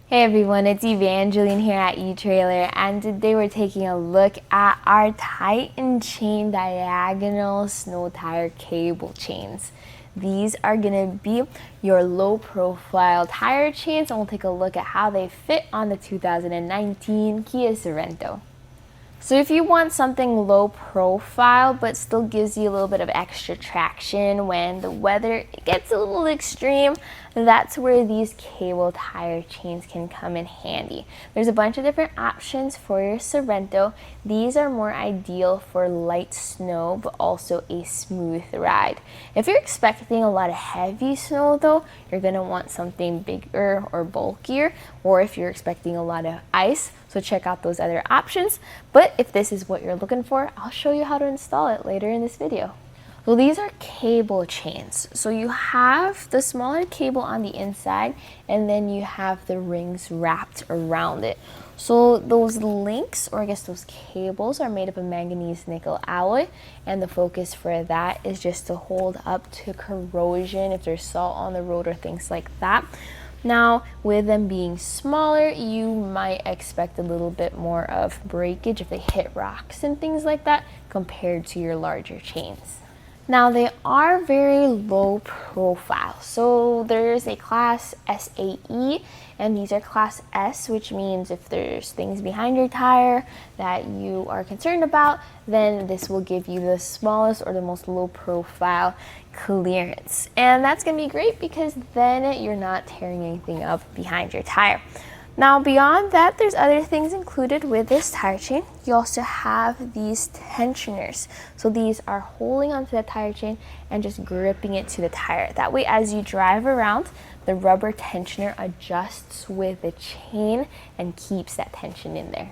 Hey everyone, it's Evangeline here at etrailer, and today we're taking a look at our Titan chain diagonal snow tire cable chains. These are going to be your low profile tire chains, and we'll take a look at how they fit on the 2019 Kia Sorento. So if you want something low profile but still gives you a little bit of extra traction when the weather gets a little extreme, that's where these cable tire chains can come in handy. There's a bunch of different options for your Sorento. These are more ideal for light snow but also a smooth ride. If you're expecting a lot of heavy snow though, you're going to want something bigger or bulkier, or if you're expecting a lot of ice, so check out those other options. But if this is what you're looking for, I'll show you how to install it later in this video. So these are cable chains. So you have the smaller cable on the inside, and then you have the rings wrapped around it. So those links, or I guess those cables, are made up of manganese nickel alloy, and the focus for that is just to hold up to corrosion if there's salt on the road or things like that. Now, with them being smaller, you might expect a little bit more of breakage if they hit rocks and things like that compared to your larger chains. Now, they are very low profile. So there's a class SAE, and these are class S, which means if there's things behind your tire that you are concerned about, then this will give you the smallest or the most low profile clearance. And that's going to be great because then you're not tearing anything up behind your tire. Now, beyond that, there's other things included with this tire chain. You also have these tensioners. So these are holding onto the tire chain and just gripping it to the tire. That way, as you drive around, the rubber tensioner adjusts with the chain and keeps that tension in there.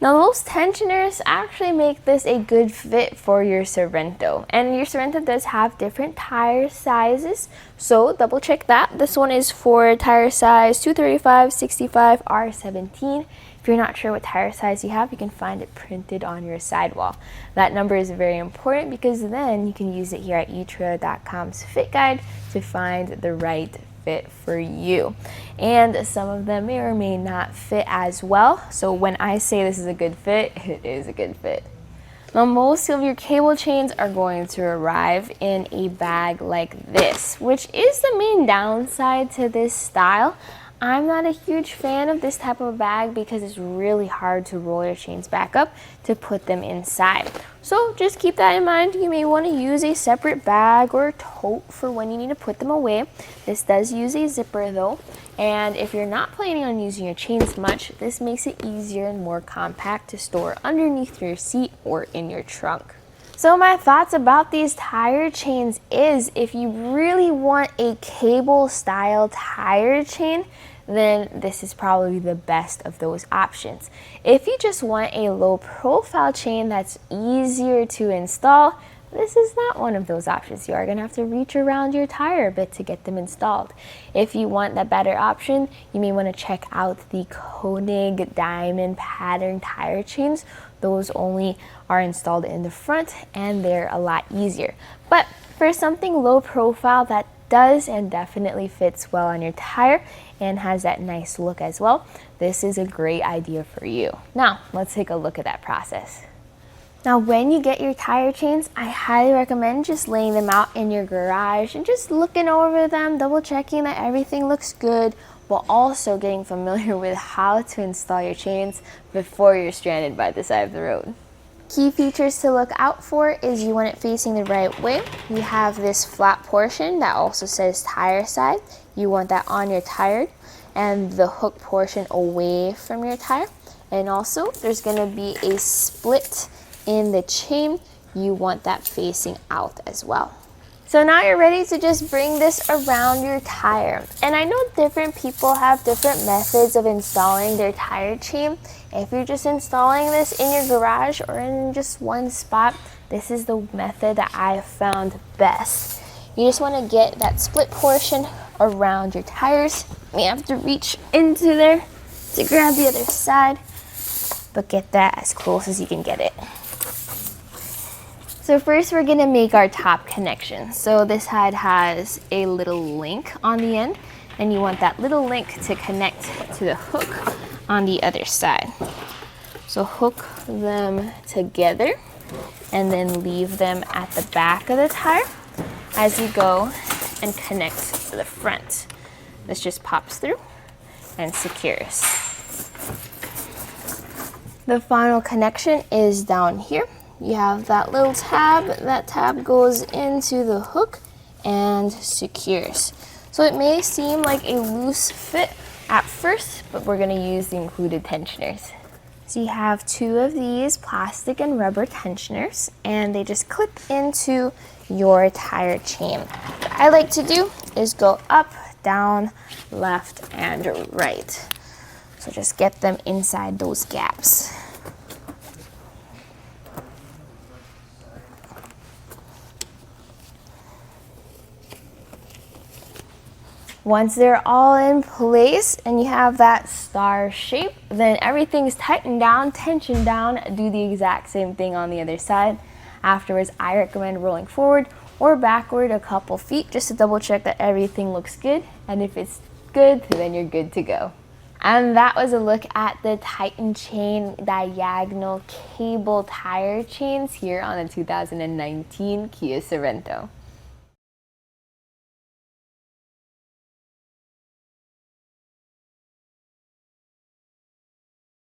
Now, those tensioners actually make this a good fit for your Sorento. And your Sorento does have different tire sizes, so double check that. This one is for tire size 235, 65, R17. If you're not sure what tire size you have, you can find it printed on your sidewall. That number is very important because then you can use it here at etrailer.com's fit guide to find the right fit for you. And some of them may or may not fit as well. So when I say this is a good fit, it is a good fit. Now, most of your cable chains are going to arrive in a bag like this, which is the main downside to this style. I'm not a huge fan of this type of bag because it's really hard to roll your chains back up to put them inside. So just keep that in mind. You may want to use a separate bag or tote for when you need to put them away. This does use a zipper though, and if you're not planning on using your chains much, this makes it easier and more compact to store underneath your seat or in your trunk. So my thoughts about these tire chains is, if you really want a cable style tire chain, then this is probably the best of those options. If you just want a low profile chain that's easier to install, this is not one of those options. You are going to have to reach around your tire a bit to get them installed. If you want that better option, you may want to check out the Koenig diamond pattern tire chains. Those only are installed in the front and they're a lot easier. But for something low profile that does and definitely fits well on your tire and has that nice look as well, this is a great idea for you. Now, let's take a look at that process. Now, when you get your tire chains, I highly recommend just laying them out in your garage and just looking over them, double checking that everything looks good, while also getting familiar with how to install your chains before you're stranded by the side of the road. Key features to look out for is you want it facing the right way. You have this flat portion that also says tire side. You want that on your tire, and the hook portion away from your tire. And also there's going to be a split in the chain. You want that facing out as well. So now you're ready to just bring this around your tire. And I know different people have different methods of installing their tire chain. If you're just installing this in your garage or in just one spot, this is the method that I have found best. You just want to get that split portion around your tires. You have to reach into there to grab the other side, but get that as close as you can get it. So first we're going to make our top connection. So this side has a little link on the end, And you want that little link to connect to the hook on the other side. So hook them together and then leave them at the back of the tire as you go and connect to the front. This just pops through and secures. The final connection is down here. You have that little tab. That tab goes into the hook and secures. So it may seem like a loose fit at first, but we're going to use the included tensioners. So you have two of these plastic and rubber tensioners, and they just clip into your tire chain. What I like to do is go up, down, left, and right. So just get them inside those gaps. Once they're all in place and you have that star shape, then everything's tightened down, tensioned down. Do the exact same thing on the other side. Afterwards, I recommend rolling forward or backward a couple feet just to double check that everything looks good. And if it's good, then you're good to go. And that was a look at the Titan Chain diagonal cable tire chains here on the 2019 Kia Sorento.